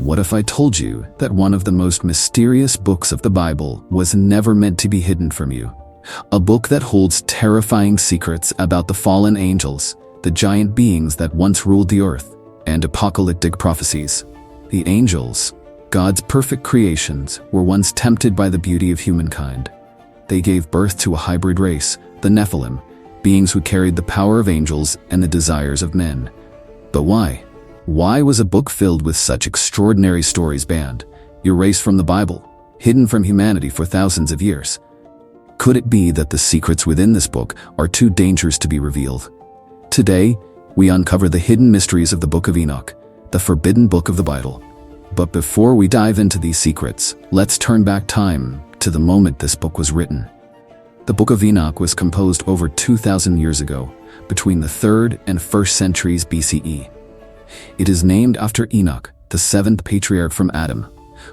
What if I told you that one of the most mysterious books of the Bible was never meant to be hidden from you? A book that holds terrifying secrets about the fallen angels, the giant beings that once ruled the earth, and apocalyptic prophecies. The angels, God's perfect creations, were once tempted by the beauty of humankind. They gave birth to a hybrid race, the Nephilim, beings who carried the power of angels and the desires of men. But why? Why was a book filled with such extraordinary stories banned, erased from the Bible, hidden from humanity for thousands of years? Could it be that the secrets within this book are too dangerous to be revealed? Today, we uncover the hidden mysteries of the Book of Enoch, the forbidden book of the Bible. But before we dive into these secrets, let's turn back time to the moment this book was written. The Book of Enoch was composed over 2,000 years ago, between the 3rd and 1st centuries BCE. It is named after Enoch, the 7th patriarch from Adam,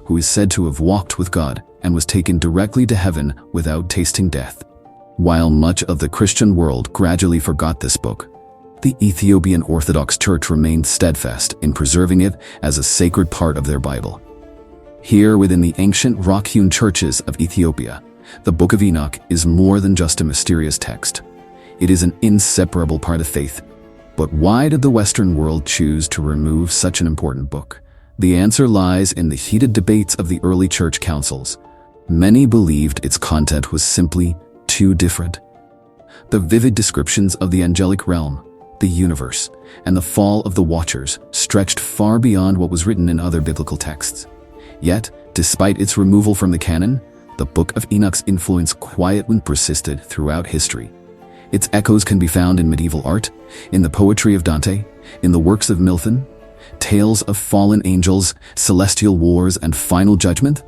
who is said to have walked with God and was taken directly to heaven without tasting death. While much of the Christian world gradually forgot this book, the Ethiopian Orthodox Church remained steadfast in preserving it as a sacred part of their Bible. Here within the ancient rock-hewn churches of Ethiopia, the Book of Enoch is more than just a mysterious text. It is an inseparable part of faith. But why did the Western world choose to remove such an important book? The answer lies in the heated debates of the early church councils. Many believed its content was simply too different. The vivid descriptions of the angelic realm, the universe, and the fall of the Watchers stretched far beyond what was written in other biblical texts. Yet, despite its removal from the canon, the Book of Enoch's influence quietly persisted throughout history. Its echoes can be found in medieval art, in the poetry of Dante, in the works of Milton. Tales of fallen angels, celestial wars, and final judgment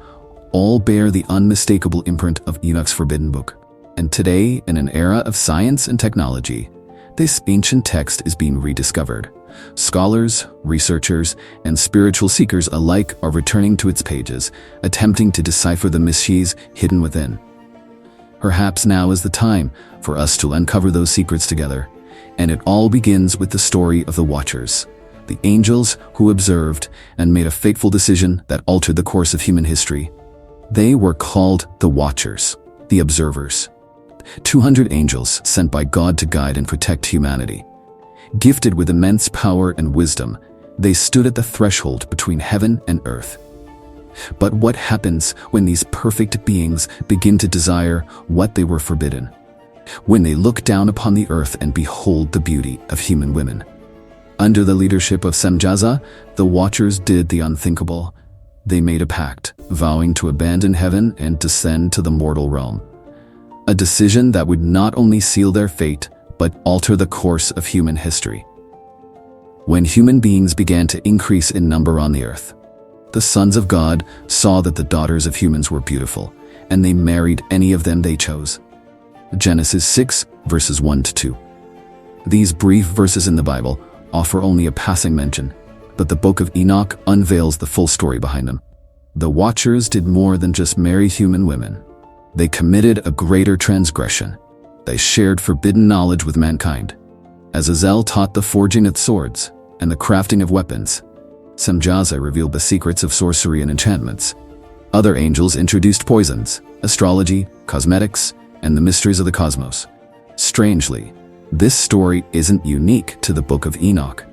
all bear the unmistakable imprint of Enoch's forbidden book. And today, in an era of science and technology, this ancient text is being rediscovered. Scholars, researchers, and spiritual seekers alike are returning to its pages, attempting to decipher the mysteries hidden within. Perhaps now is the time for us to uncover those secrets together, and it all begins with the story of the Watchers, the angels who observed and made a fateful decision that altered the course of human history. They were called the Watchers, the observers. 200 angels sent by God to guide and protect humanity. Gifted with immense power and wisdom, they stood at the threshold between heaven and earth. But what happens when these perfect beings begin to desire what they were forbidden? When they look down upon the earth and behold the beauty of human women? Under the leadership of Semjaza, the Watchers did the unthinkable. They made a pact, vowing to abandon heaven and descend to the mortal realm. A decision that would not only seal their fate, but alter the course of human history. When human beings began to increase in number on the earth, the sons of God saw that the daughters of humans were beautiful, and they married any of them they chose. Genesis 6, verses 1-2. These brief verses in the Bible offer only a passing mention, but the Book of Enoch unveils the full story behind them. The Watchers did more than just marry human women. They committed a greater transgression. They shared forbidden knowledge with mankind. Azazel taught the forging of swords and the crafting of weapons. Semjaza revealed the secrets of sorcery and enchantments. Other angels introduced poisons, astrology, cosmetics, and the mysteries of the cosmos. Strangely, this story isn't unique to the Book of Enoch.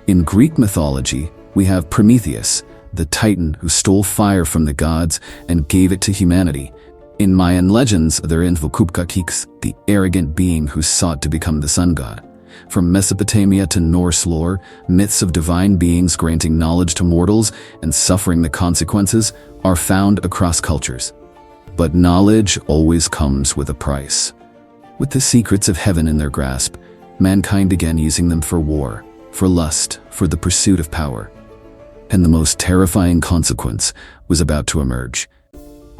In Greek mythology, we have Prometheus, the titan who stole fire from the gods and gave it to humanity. In Mayan legends, there is Vukupkakix, the arrogant being who sought to become the sun god. From Mesopotamia to Norse lore, myths of divine beings granting knowledge to mortals and suffering the consequences are found across cultures. But knowledge always comes with a price. With the secrets of heaven in their grasp, mankind began using them for war, for lust, for the pursuit of power. And the most terrifying consequence was about to emerge.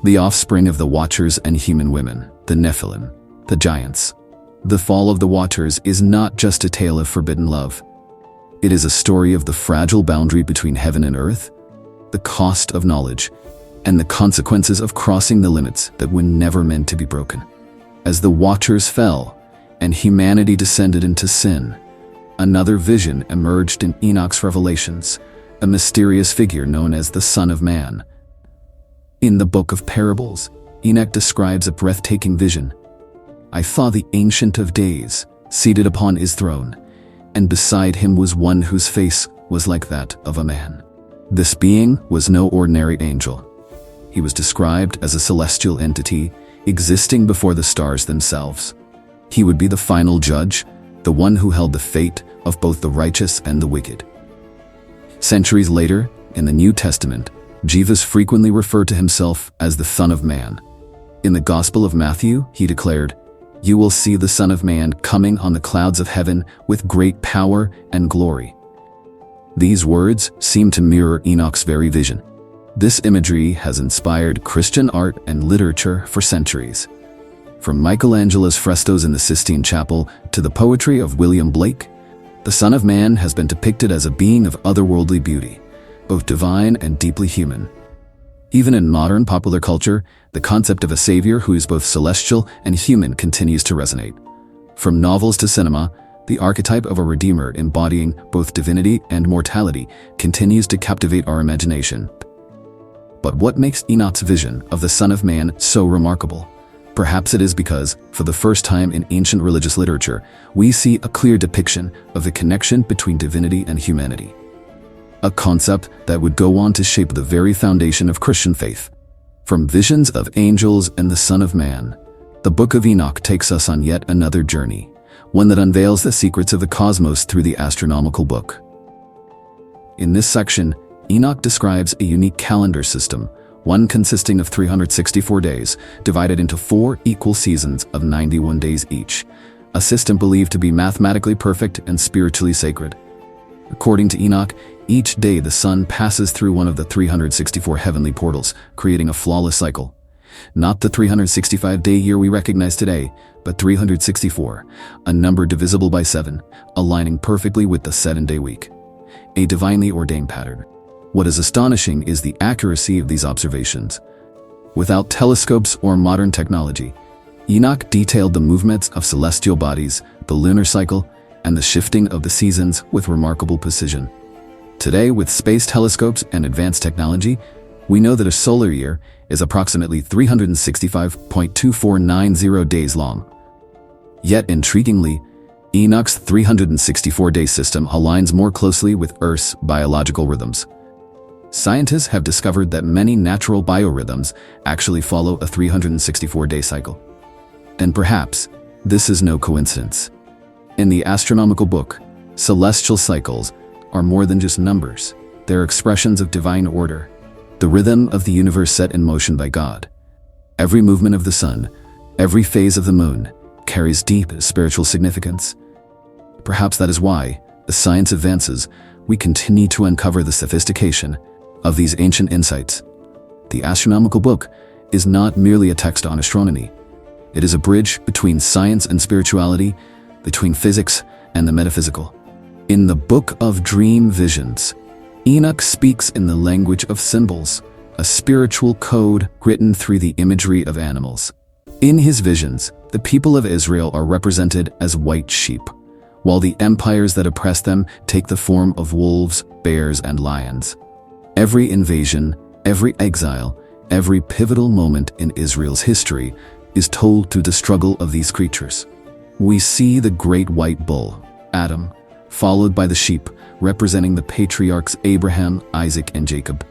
The offspring of the Watchers and human women, the Nephilim, the giants. The fall of the Watchers is not just a tale of forbidden love. It is a story of the fragile boundary between heaven and earth, the cost of knowledge, and the consequences of crossing the limits that were never meant to be broken. As the Watchers fell, and humanity descended into sin, another vision emerged in Enoch's revelations, a mysterious figure known as the Son of Man. In the Book of Parables, Enoch describes a breathtaking vision. "I saw the Ancient of Days seated upon his throne, and beside him was one whose face was like that of a man." This being was no ordinary angel. He was described as a celestial entity existing before the stars themselves. He would be the final judge, the one who held the fate of both the righteous and the wicked. Centuries later, in the New Testament, Jesus frequently referred to himself as the Son of Man. In the Gospel of Matthew, he declared, "You will see the Son of Man coming on the clouds of heaven with great power and glory." These words seem to mirror Enoch's very vision. This imagery has inspired Christian art and literature for centuries. From Michelangelo's frescoes in the Sistine Chapel to the poetry of William Blake, the Son of Man has been depicted as a being of otherworldly beauty, both divine and deeply human. Even in modern popular culture, the concept of a savior who is both celestial and human continues to resonate. From novels to cinema, the archetype of a redeemer embodying both divinity and mortality continues to captivate our imagination. But what makes Enoch's vision of the Son of Man so remarkable? Perhaps it is because, for the first time in ancient religious literature, we see a clear depiction of the connection between divinity and humanity. A concept that would go on to shape the very foundation of Christian faith. From visions of angels and the Son of Man, the Book of Enoch takes us on yet another journey, one that unveils the secrets of the cosmos through the astronomical book. In this section, Enoch describes a unique calendar system, one consisting of 364 days, divided into 4 equal seasons of 91 days each, a system believed to be mathematically perfect and spiritually sacred. According to Enoch, each day the sun passes through one of the 364 heavenly portals, creating a flawless cycle. Not the 365-day year we recognize today, but 364, a number divisible by 7, aligning perfectly with the 7-day week. A divinely ordained pattern. What is astonishing is the accuracy of these observations. Without telescopes or modern technology, Enoch detailed the movements of celestial bodies, the lunar cycle, and the shifting of the seasons with remarkable precision. Today, with space telescopes and advanced technology, we know that a solar year is approximately 365.2490 days long. Yet, intriguingly, Enoch's 364-day system aligns more closely with Earth's biological rhythms. Scientists have discovered that many natural biorhythms actually follow a 364-day cycle. And perhaps this is no coincidence. In the astronomical book, celestial cycles are more than just numbers. They're expressions of divine order, the rhythm of the universe set in motion by God. Every movement of the sun, every phase of the moon, carries deep spiritual significance. Perhaps that is why, as science advances, we continue to uncover the sophistication of these ancient insights. The astronomical book is not merely a text on astronomy. It is a bridge between science and spirituality, between physics and the metaphysical. In the Book of Dream Visions, Enoch speaks in the language of symbols, a spiritual code written through the imagery of animals. In his visions, the people of Israel are represented as white sheep, while the empires that oppress them take the form of wolves, bears, and lions. Every invasion, every exile, every pivotal moment in Israel's history is told through the struggle of these creatures. We see the great white bull, Adam, followed by the sheep, representing the patriarchs Abraham, Isaac, and Jacob.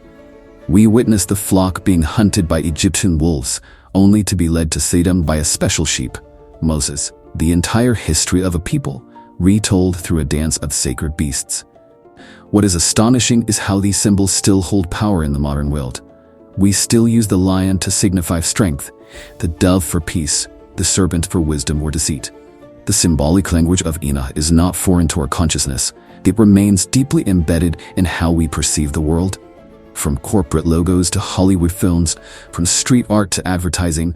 We witness the flock being hunted by Egyptian wolves, only to be led to Sodom by a special sheep, Moses. The entire history of a people, retold through a dance of sacred beasts. What is astonishing is how these symbols still hold power in the modern world. We still use the lion to signify strength, the dove for peace, the serpent for wisdom or deceit. The symbolic language of Enoch is not foreign to our consciousness. It remains deeply embedded in how we perceive the world. From corporate logos to Hollywood films, from street art to advertising,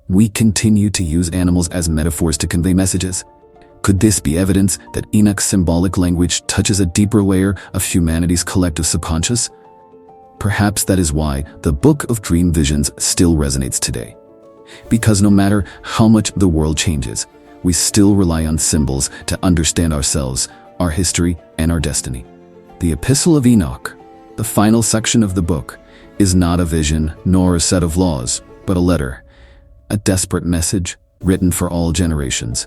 we continue to use animals as metaphors to convey messages. Could this be evidence that Enoch's symbolic language touches a deeper layer of humanity's collective subconscious? Perhaps that is why the Book of Dream Visions still resonates today. Because no matter how much the world changes, we still rely on symbols to understand ourselves, our history, and our destiny. The Epistle of Enoch, The final section of the book is not a vision nor a set of laws, but a letter, a desperate message written for all generations.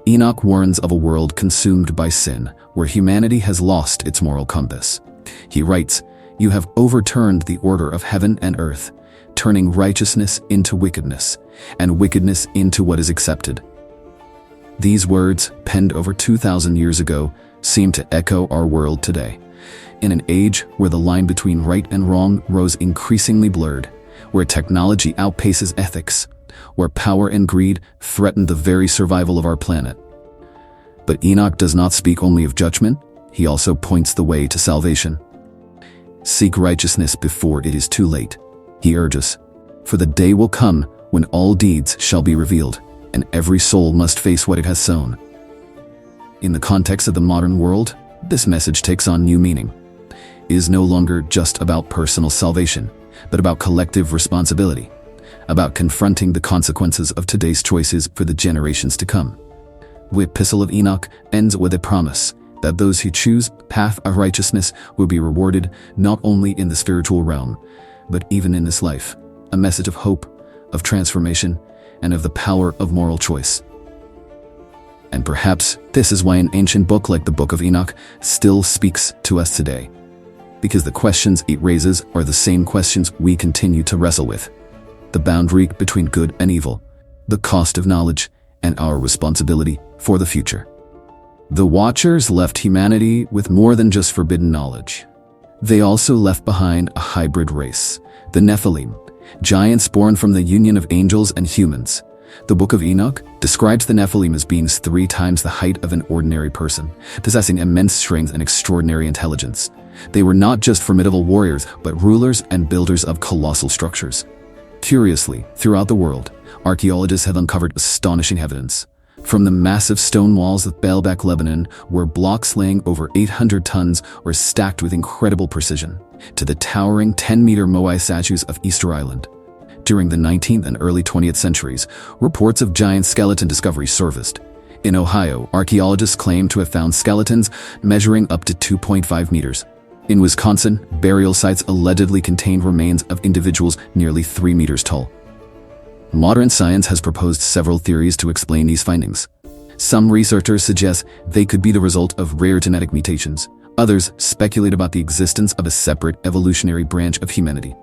Enoch warns of a world consumed by sin, where humanity has lost its moral compass. He writes, "You have overturned the order of heaven and earth, turning righteousness into wickedness, and wickedness into what is accepted." These words, penned over 2,000 years ago, seem to echo our world today. In an age where the line between right and wrong grows increasingly blurred, where technology outpaces ethics, where power and greed threaten the very survival of our planet. But Enoch does not speak only of judgment, he also points the way to salvation. Seek righteousness before it is too late, he urges, for the day will come when all deeds shall be revealed, and every soul must face what it has sown. In the context of the modern world, this message takes on new meaning. It is no longer just about personal salvation, but about collective responsibility, about confronting the consequences of today's choices for the generations to come. The epistle of Enoch ends with a promise that those who choose the path of righteousness will be rewarded not only in the spiritual realm, but even in this life, a message of hope, of transformation, and of the power of moral choice. And perhaps this is why an ancient book like the Book of Enoch still speaks to us today, because the questions it raises are the same questions we continue to wrestle with. The boundary between good and evil, the cost of knowledge, and our responsibility for the future. The Watchers left humanity with more than just forbidden knowledge. They also left behind a hybrid race, the Nephilim, giants born from the union of angels and humans. The Book of Enoch describes the Nephilim as beings 3 times the height of an ordinary person, possessing immense strength and extraordinary intelligence. They were not just formidable warriors, but rulers and builders of colossal structures. Curiously, throughout the world, archaeologists have uncovered astonishing evidence. From the massive stone walls of Baalbek, Lebanon, where blocks weighing over 800 tons were stacked with incredible precision, to the towering 10-meter Moai statues of Easter Island. During the 19th and early 20th centuries, reports of giant skeleton discoveries surfaced. In Ohio, archaeologists claim to have found skeletons measuring up to 2.5 meters. In Wisconsin, burial sites allegedly contained remains of individuals nearly 3 meters tall. Modern science has proposed several theories to explain these findings. Some researchers suggest they could be the result of rare genetic mutations. Others speculate about the existence of a separate evolutionary branch of humanity.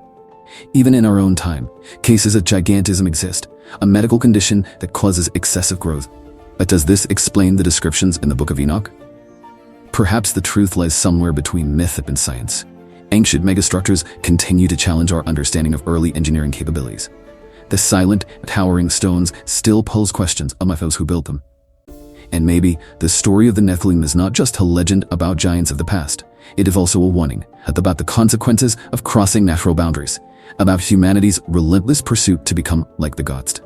Even in our own time, cases of gigantism exist, a medical condition that causes excessive growth. But does this explain the descriptions in the Book of Enoch? Perhaps the truth lies somewhere between myth and science. Ancient megastructures continue to challenge our understanding of early engineering capabilities. The silent, towering stones still pose questions about those who built them. And maybe the story of the Nephilim is not just a legend about giants of the past. It is also a warning about the consequences of crossing natural boundaries, about humanity's relentless pursuit to become like the gods.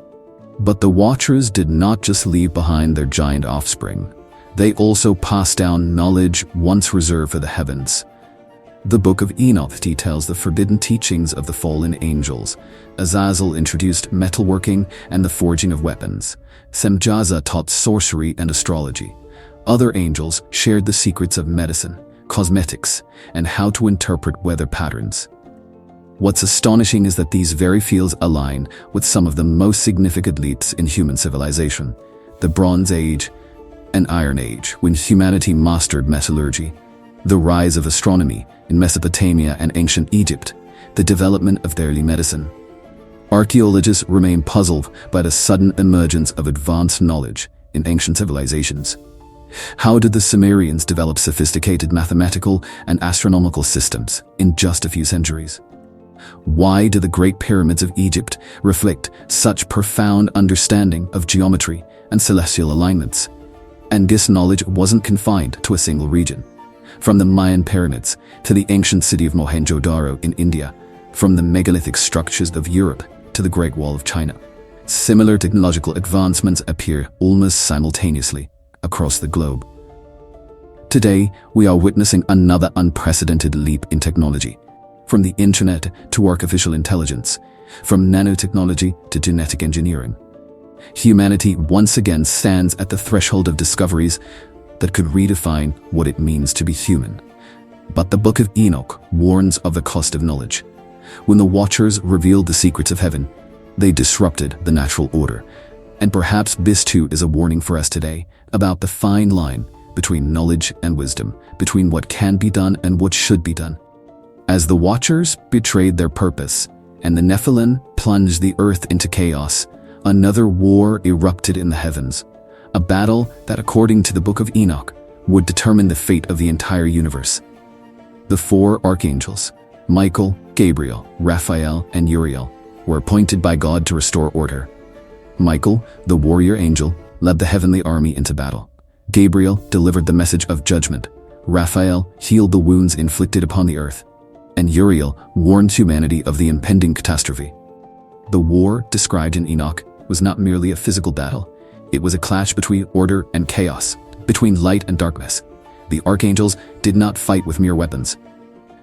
But the Watchers did not just leave behind their giant offspring. They also passed down knowledge once reserved for the heavens. The Book of Enoch details the forbidden teachings of the fallen angels. Azazel introduced metalworking and the forging of weapons. Semjaza taught sorcery and astrology. Other angels shared the secrets of medicine, cosmetics, and how to interpret weather patterns. What's astonishing is that these very fields align with some of the most significant leaps in human civilization. The Bronze Age and Iron Age, when humanity mastered metallurgy. The rise of astronomy in Mesopotamia and ancient Egypt. The development of early medicine. Archaeologists remain puzzled by the sudden emergence of advanced knowledge in ancient civilizations. How did the Sumerians develop sophisticated mathematical and astronomical systems in just a few centuries? Why do the Great Pyramids of Egypt reflect such profound understanding of geometry and celestial alignments? And this knowledge wasn't confined to a single region. From the Mayan pyramids to the ancient city of Mohenjo-Daro in India, from the megalithic structures of Europe to the Great Wall of China, similar technological advancements appear almost simultaneously across the globe. Today, we are witnessing another unprecedented leap in technology, from the internet to artificial intelligence, from nanotechnology to genetic engineering. Humanity once again stands at the threshold of discoveries that could redefine what it means to be human. But the Book of Enoch warns of the cost of knowledge. When the Watchers revealed the secrets of heaven, they disrupted the natural order. And perhaps this too is a warning for us today about the fine line between knowledge and wisdom, between what can be done and what should be done. As the Watchers betrayed their purpose and the Nephilim plunged the earth into chaos, another war erupted in the heavens, a battle that, according to the Book of Enoch, would determine the fate of the entire universe. The four archangels, Michael, Gabriel, Raphael, and Uriel, were appointed by God to restore order. Michael, the warrior angel, led the heavenly army into battle. Gabriel delivered the message of judgment. Raphael healed the wounds inflicted upon the earth. And Uriel warned humanity of the impending catastrophe. The war described in Enoch was not merely a physical battle. It was a clash between order and chaos, between light and darkness. The archangels did not fight with mere weapons,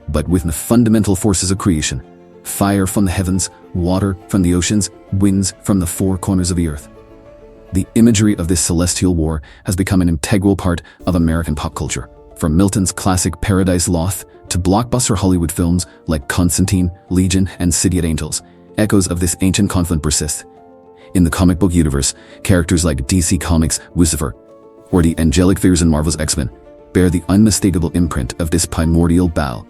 but with the fundamental forces of creation: fire from the heavens, water from the oceans, winds from the four corners of the earth. The imagery of this celestial war has become an integral part of American pop culture, from Milton's classic Paradise Lost to blockbuster Hollywood films like Constantine, Legion, and City of Angels. Echoes of this ancient conflict persist. In the comic book universe, characters like DC Comics' Lucifer or the angelic figures in Marvel's X-Men bear the unmistakable imprint of this primordial battle.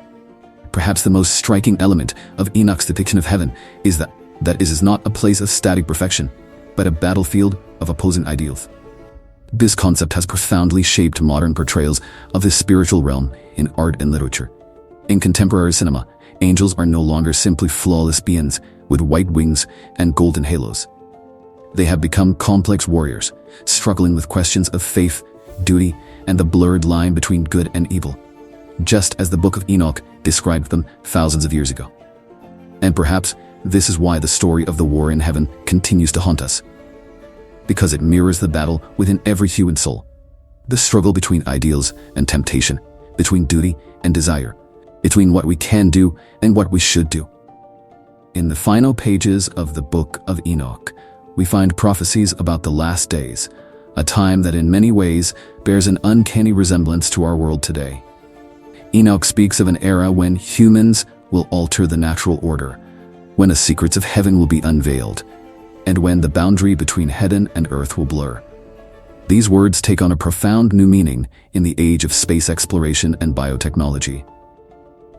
Perhaps the most striking element of Enoch's depiction of heaven is that it is not a place of static perfection, but a battlefield of opposing ideals. This concept has profoundly shaped modern portrayals of this spiritual realm in art and literature. In contemporary cinema, angels are no longer simply flawless beings with white wings and golden halos. They have become complex warriors, struggling with questions of faith, duty, and the blurred line between good and evil, just as the Book of Enoch described them thousands of years ago. And perhaps this is why the story of the war in heaven continues to haunt us, because it mirrors the battle within every human soul, the struggle between ideals and temptation, between duty and desire, between what we can do and what we should do. In the final pages of the Book of Enoch, we find prophecies about the last days, a time that in many ways bears an uncanny resemblance to our world today. Enoch speaks of an era when humans will alter the natural order, when the secrets of heaven will be unveiled, and when the boundary between heaven and earth will blur. These words take on a profound new meaning in the age of space exploration and biotechnology.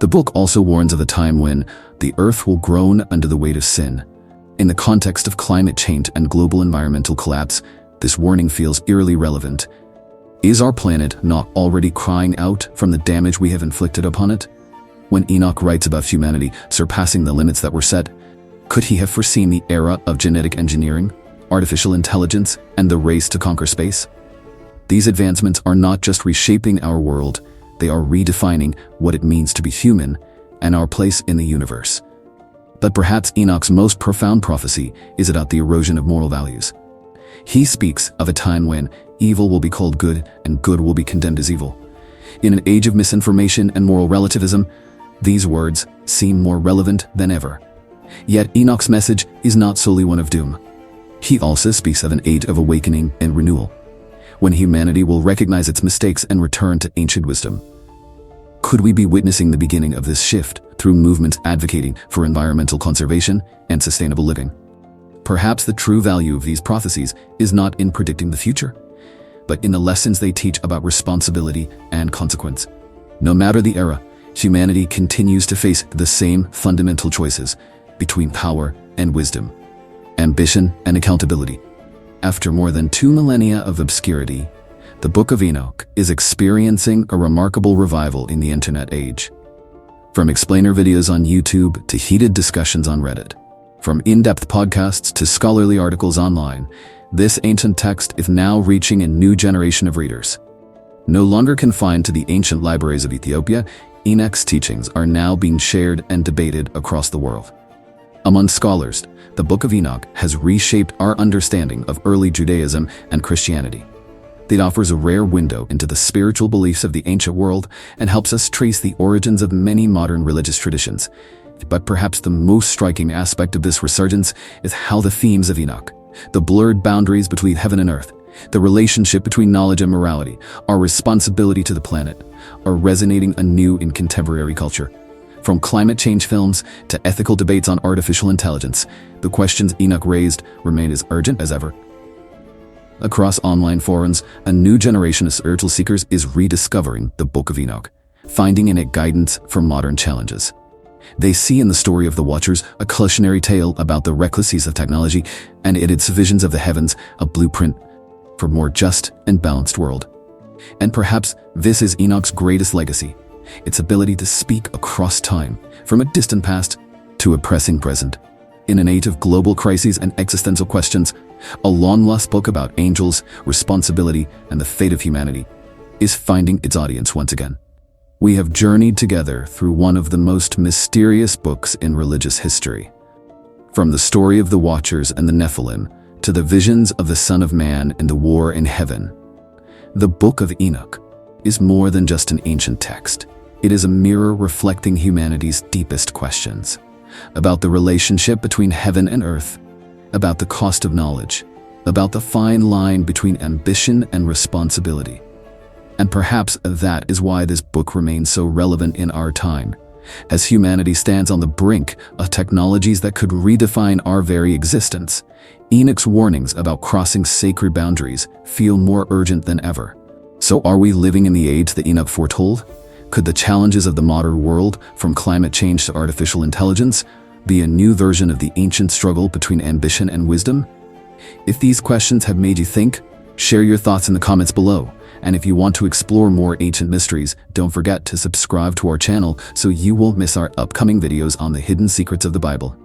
The book also warns of a time when the earth will groan under the weight of sin. In the context of climate change and global environmental collapse, this warning feels eerily relevant. Is our planet not already crying out from the damage we have inflicted upon it? When Enoch writes about humanity surpassing the limits that were set, could he have foreseen the era of genetic engineering, artificial intelligence, and the race to conquer space? These advancements are not just reshaping our world, they are redefining what it means to be human and our place in the universe. But perhaps Enoch's most profound prophecy is about the erosion of moral values. He speaks of a time when evil will be called good and good will be condemned as evil. In an age of misinformation and moral relativism, these words seem more relevant than ever. Yet Enoch's message is not solely one of doom. He also speaks of an age of awakening and renewal, when humanity will recognize its mistakes and return to ancient wisdom. Could we be witnessing the beginning of this shift through movements advocating for environmental conservation and sustainable living? Perhaps the true value of these prophecies is not in predicting the future, but in the lessons they teach about responsibility and consequence. No matter the era, humanity continues to face the same fundamental choices between power and wisdom, ambition and accountability. After more than 2 millennia of obscurity, the Book of Enoch is experiencing a remarkable revival in the internet age. From explainer videos on YouTube to heated discussions on Reddit, from in-depth podcasts to scholarly articles online, this ancient text is now reaching a new generation of readers. No longer confined to the ancient libraries of Ethiopia, Enoch's teachings are now being shared and debated across the world. Among scholars, the Book of Enoch has reshaped our understanding of early Judaism and Christianity. It offers a rare window into the spiritual beliefs of the ancient world and helps us trace the origins of many modern religious traditions. But perhaps the most striking aspect of this resurgence is how the themes of Enoch, the blurred boundaries between heaven and earth, The relationship between knowledge and morality, our responsibility to the planet, are resonating anew in contemporary culture. From climate change films to ethical debates on artificial intelligence, the questions Enoch raised remain as urgent as ever. Across online forums, a new generation of spiritual seekers is rediscovering the Book of Enoch, finding in it guidance for modern challenges. They see in the story of the Watchers a cautionary tale about the reckless of technology, and in its visions of the heavens a blueprint for a more just and balanced world. And perhaps this is Enoch's greatest legacy, its ability to speak across time, from a distant past to a pressing present. In an age of global crises and existential questions, a long-lost book about angels, responsibility, and the fate of humanity is finding its audience once again. We have journeyed together through one of the most mysterious books in religious history. From the story of the Watchers and the Nephilim to the visions of the Son of Man and the war in heaven, the Book of Enoch is more than just an ancient text. It is a mirror reflecting humanity's deepest questions about the relationship between heaven and earth, about the cost of knowledge, about the fine line between ambition and responsibility. And perhaps that is why this book remains so relevant in our time, as humanity stands on the brink of technologies that could redefine our very existence. Enoch's warnings about crossing sacred boundaries feel more urgent than ever. So are we living in the age that Enoch foretold? Could the challenges of the modern world, from climate change to artificial intelligence, be a new version of the ancient struggle between ambition and wisdom? If these questions have made you think, share your thoughts in the comments below. And if you want to explore more ancient mysteries, don't forget to subscribe to our channel so you won't miss our upcoming videos on the hidden secrets of the Bible.